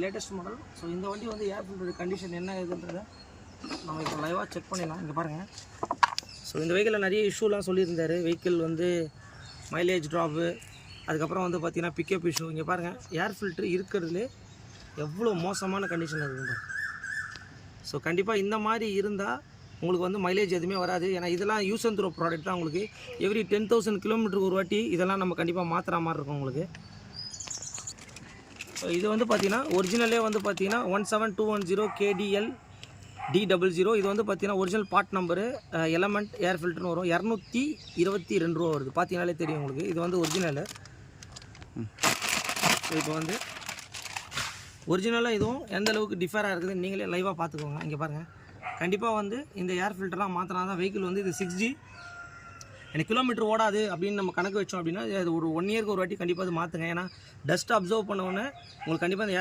Latest model. So இந்த வண்டி வந்து ஏர் ஃபில்டர் கண்டிஷன் என்ன ஏதுன்றதை நம்ம இப்போ லைவாக செக் பண்ணிடலாம். இங்கே பாருங்கள். ஸோ இந்த வெஹிக்கிளில் நிறைய இஷ்யூலாம் சொல்லியிருந்தார். வெஹிக்கிள் வந்து மைலேஜ் ட்ராப்பு, அதுக்கப்புறம் வந்து பார்த்திங்கன்னா பிக்கப் இஷ்யூ. இங்கே பாருங்கள், ஏர் ஃபில்ட்ரு இருக்கிறதுலே எவ்வளோ மோசமான கண்டிஷன் இருக்குங்க. ஸோ கண்டிப்பாக இந்த மாதிரி இருந்தால் உங்களுக்கு வந்து மைலேஜ் எதுவுமே வராது. ஏன்னா இதெல்லாம் யூஸ் அண்ட் த்ரோ ப்ராடக்ட் தான். உங்களுக்கு எவ்ரி 10,000 கிலோமீட்டருக்கு ஒரு வாட்டி இதெல்லாம் நம்ம கண்டிப்பாக மாற்றுற மாதிரி இருக்கும் உங்களுக்கு. ஸோ இது வந்து பார்த்திங்கன்னா ஒரிஜினலே வந்து பார்த்திங்கன்னா 17210 KDL D00. இது வந்து பார்த்திங்கன்னா ஒரிஜினல் பார்ட் நம்பரு எலமெண்ட் ஏர் ஃபில்டர்னு வரும். 222 ரூபா வருது. பார்த்தீங்கனாலே தெரியும் உங்களுக்கு. இது வந்து ஒரிஜினலு. ஸோ இப்போ வந்து ஒரிஜினலாக இதுவும் எந்த அளவுக்கு டிஃபராக இருக்குதுன்னு நீங்களே லைவாக பார்த்துக்கோங்க. இங்கே பாருங்கள். கண்டிப்பாக வந்து இந்த ஏர் ஃபில்டர்லாம் மாற்றினா தான் வெஹிக்கிள் வந்து இது 6G எனக்கு கிலோமீட்டர் ஓடாது அப்படின்னு நம்ம கணக்கு வச்சோம் அப்படின்னா அது ஒரு 1 இயருக்கு ஒரு வாட்டி கண்டிப்பாக அது மாற்றுங்க. ஏன்னா டஸ்ட் அப்சர்வ் பண்ண உடனே உங்களுக்கு கண்டிப்பாக இந்த